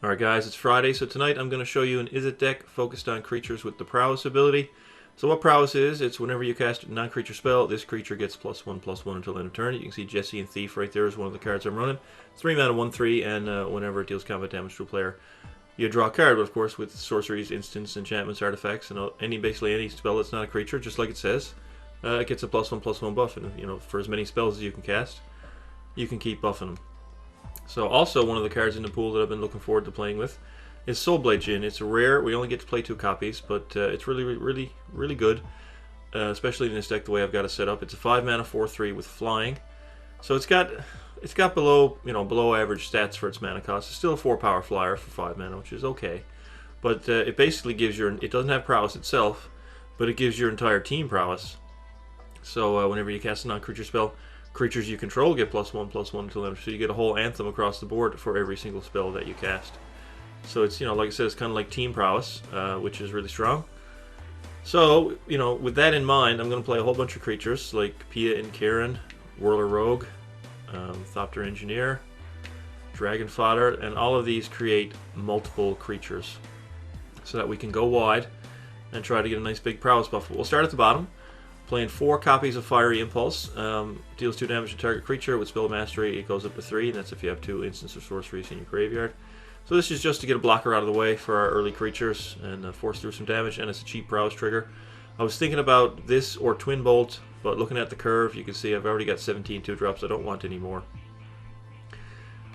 Alright guys, it's Friday, so tonight I'm going to show you an Izzet deck focused on creatures with the Prowess ability. So what Prowess is, it's whenever you cast a non-creature spell, this creature gets +1/+1 until end of turn. You can see Jesse and Thief right there is one of the cards I'm running. 3 mana, 1/3, and whenever it deals combat damage to a player, you draw a card. But of course, with sorceries, instants, enchantments, artifacts, and basically any spell that's not a creature, just like it says, it gets a +1/+1 buff. And for as many spells as you can cast, you can keep buffing them. So also one of the cards in the pool that I've been looking forward to playing with is Soulblade Djinn. It's rare. We only get to play 2 copies, but it's really good, especially in this deck the way I've got it set up. It's a 5 mana 4/3 with flying, so it's got below average stats for its mana cost. It's still a 4 power flyer for 5 mana, which is okay, but it basically gives it doesn't have prowess itself, but it gives your entire team prowess. So whenever you cast a non-creature spell, creatures you control get +1/+1 until end. So you get a whole anthem across the board for every single spell that you cast. So it's, like I said, it's kind of like team prowess, which is really strong. So, with that in mind, I'm going to play a whole bunch of creatures like Pia and Karen, Whirler Rogue, Thopter Engineer, Dragon Fodder, and all of these create multiple creatures so that we can go wide and try to get a nice big prowess buff. We'll start at the bottom. Playing 4 copies of Fiery Impulse. Deals 2 damage to target creature. With Spell Mastery, it goes up to 3, and that's if you have 2 instants or sorceries in your graveyard. So this is just to get a blocker out of the way for our early creatures and force through some damage, and it's a cheap prowess trigger. I was thinking about this or Twin Bolt, but looking at the curve, you can see I've already got 17 2-drops. I don't want any more.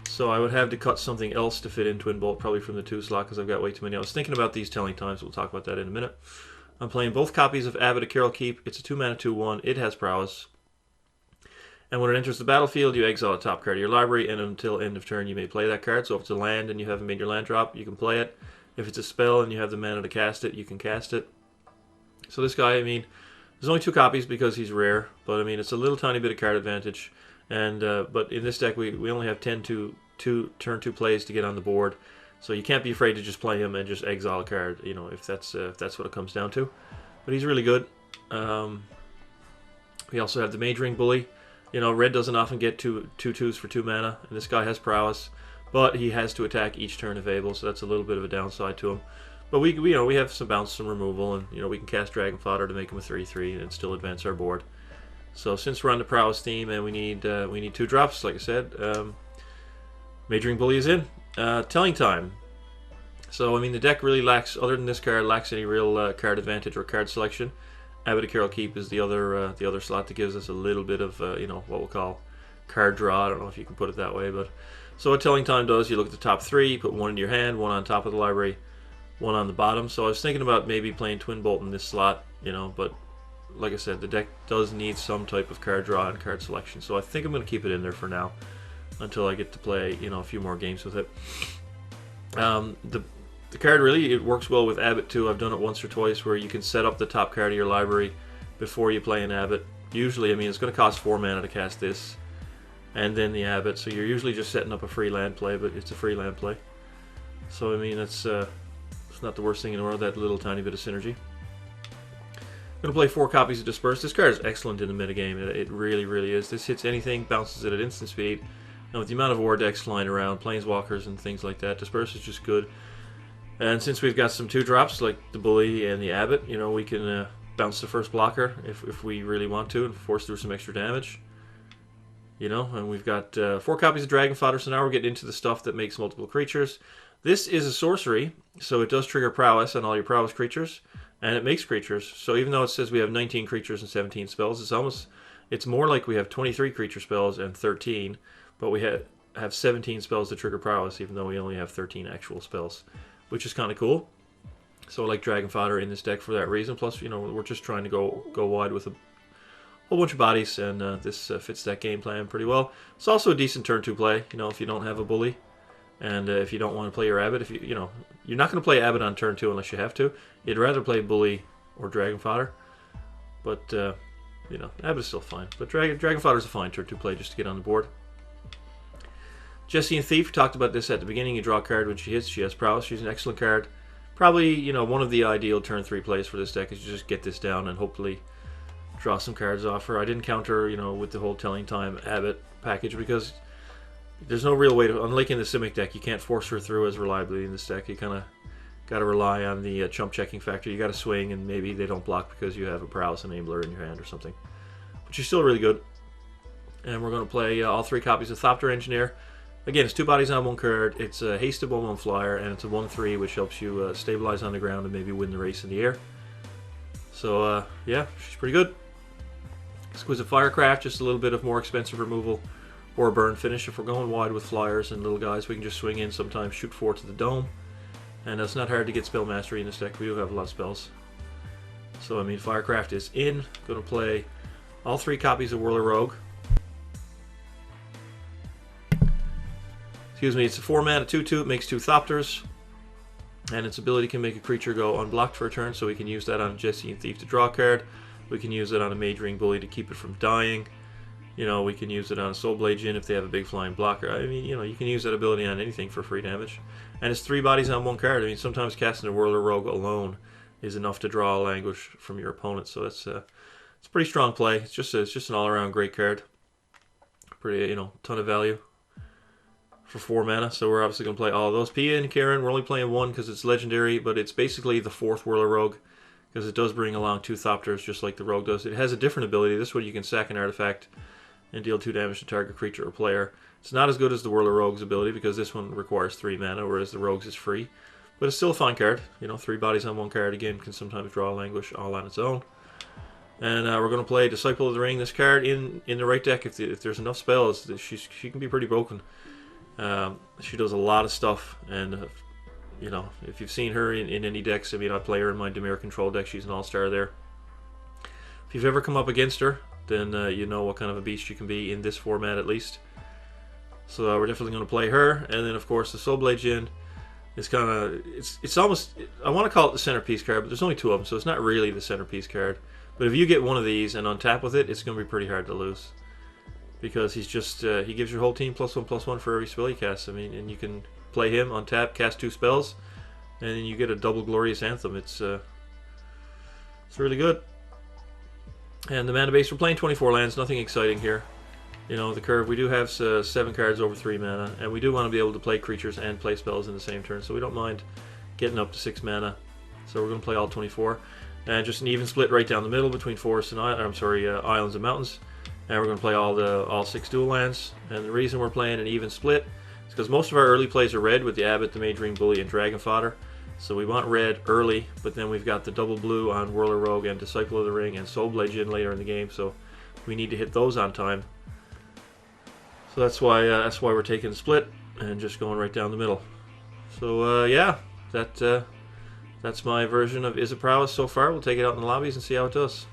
So I would have to cut something else to fit in Twin Bolt, probably from the 2 slot, because I've got way too many. I was thinking about these telling times. We'll talk about that in a minute. I'm playing both copies of Abbot of Carol Keep. It's a 2 mana 2/1. It has prowess. And when it enters the battlefield, you exile a top card of your library, and until end of turn, you may play that card. So if it's a land and you haven't made your land drop, you can play it. If it's a spell and you have the mana to cast it, you can cast it. So this guy, there's only 2 copies because he's rare, but it's a little tiny bit of card advantage. And but in this deck, we only have 10 turn 2 plays to get on the board. So you can't be afraid to just play him and just exile a card, if that's what it comes down to. But he's really good. We also have the Mage Ring Bully. Red doesn't often get 2/2s for 2 mana, and this guy has prowess, but he has to attack each turn if able, so that's a little bit of a downside to him. But we have some bounce, some removal, and we can cast Dragon Fodder to make him a 3/3 and still advance our board. So since we're on the prowess theme and we need 2 drops, like I said, Mage Ring Bully is in. Telling time. So the deck really lacks, other than this card, lacks any real card advantage or card selection. Abbot of Carol Keep is the other slot that gives us a little bit of what we'll call card draw. I don't know if you can put it that way, but so what Telling Time does, you look at the top 3, put 1 in your hand, 1 on top of the library, 1 on the bottom. So I was thinking about maybe playing Twin Bolt in this slot, but like I said, the deck does need some type of card draw and card selection. So I think I'm going to keep it in there for now, until I get to play a few more games with it. The card really, it works well with Abbot too. I've done it once or twice where you can set up the top card of your library before you play an Abbot. Usually, it's going to cost 4 mana to cast this and then the Abbot, so you're usually just setting up a free land play, but it's a free land play. So it's not the worst thing in the world, that little tiny bit of synergy. I'm going to play 4 copies of Disperse. This card is excellent in the metagame. It really is. This hits anything, bounces it at instant speed. And with the amount of war decks flying around, planeswalkers and things like that, Disperse is just good. And since we've got some 2-drops like the Bully and the Abbot, we can bounce the first blocker if we really want to and force through some extra damage. And we've got 4 copies of Dragon Fodder, so now we're getting into the stuff that makes multiple creatures. This is a sorcery, so it does trigger prowess on all your prowess creatures, and it makes creatures. So even though it says we have 19 creatures and 17 spells, it's more like we have 23 creature spells and 13, but we have 17 spells to trigger prowess, even though we only have 13 actual spells, which is kind of cool. So I like Dragon Fodder in this deck for that reason. Plus, we're just trying to go wide with a whole bunch of bodies, and this fits that game plan pretty well. It's also a decent turn 2 play, if you don't have a Bully, and if you don't want to play your Abbot. If you're not going to play Abbot on turn 2 unless you have to. You'd rather play Bully or Dragon Fodder, but Abbot is still fine. But Dragon Fodder is a fine turn 2 play just to get on the board. Jesse and Thief, talked about this at the beginning. You draw a card when she hits. She has prowess. She's an excellent card. Probably, one of the ideal turn 3 plays for this deck is you just get this down and hopefully draw some cards off her. I didn't count her, with the whole Telling Time Abbot package because there's no real way to, unlike in the Simic deck, you can't force her through as reliably in this deck. You kind of got to rely on the chump checking factor. You got to swing, and maybe they don't block because you have a Prowess Enabler in your hand or something. But she's still really good. And we're going to play all 3 copies of Thopter Engineer. Again, it's 2 bodies on 1 card. It's a hasted 1/1 flyer, and it's a 1/3, which helps you stabilize on the ground and maybe win the race in the air. So, yeah, she's pretty good. Exquisite Firecraft, just a little bit of more expensive removal or a burn finish. If we're going wide with flyers and little guys, we can just swing in, sometimes shoot 4 to the dome. And it's not hard to get spell mastery in this deck. We do have a lot of spells. So, I mean, Firecraft is in. Going to play all 3 copies of Whirler Rogue. Excuse me, it's a 4-mana 2/2. It makes 2 Thopters. And its ability can make a creature go unblocked for a turn, so we can use that on Jesse and Thief to draw a card. We can use it on a Mage Ring Bully to keep it from dying. You know, we can use it on a Soulblade Djinn if they have a big flying blocker. I mean, you know, you can use that ability on anything for free damage. And it's 3 bodies on 1 card. I mean, sometimes casting a Whirler Rogue alone is enough to draw Languish from your opponent. So it's a pretty strong play. It's just an all-around great card. Pretty, you know, ton of value for 4 mana. So we're obviously going to play all of those. Pia and Karen, we're only playing 1 because it's legendary, but it's basically the 4th Whirler Rogue because it does bring along 2 Thopters just like the Rogue does. It has a different ability. This one you can sack an artifact and deal 2 damage to target creature or player. It's not as good as the Whirler Rogue's ability because this one requires 3 mana, whereas the Rogue's is free. But it's still a fine card. You know, 3 bodies on 1 card, again, can sometimes draw Languish all on its own. And we're going to play Disciple of the Ring. This card, in the right deck, if there's enough spells, she can be pretty broken. She does a lot of stuff, and you know, if you've seen her in any decks, I mean, I play her in my Dimir Control deck. She's an all-star there. If you've ever come up against her, then you know what kind of a beast she can be in this format at least. So we're definitely going to play her. And then of course the Soulblade Djinn is kind of, it's almost, I want to call it the centerpiece card, but there's only 2 of them, so it's not really the centerpiece card. But if you get one of these and untap with it, it's going to be pretty hard to lose. Because he's just, he gives your whole team +1/+1 for every spell he casts. I mean, and you can play him, untap, cast 2 spells, and then you get a double Glorious Anthem. It's really good. And the mana base, we're playing 24 lands, nothing exciting here. You know, the curve, we do have 7 cards over 3 mana, and we do want to be able to play creatures and play spells in the same turn, so we don't mind getting up to 6 mana. So we're going to play all 24. And just an even split right down the middle between forests and islands and mountains. And we're going to play all 6 dual lands. And the reason we're playing an even split is because most of our early plays are red with the Abbot, the Mage Ring Bully, and Dragon Fodder. So we want red early, but then we've got the double blue on Whirler Rogue and Disciple of the Ring and Soulblade Djinn later in the game, so we need to hit those on time. So that's why we're taking the split and just going right down the middle. So yeah, that's my version of Izzet Prowess so far. We'll take it out in the lobbies and see how it does.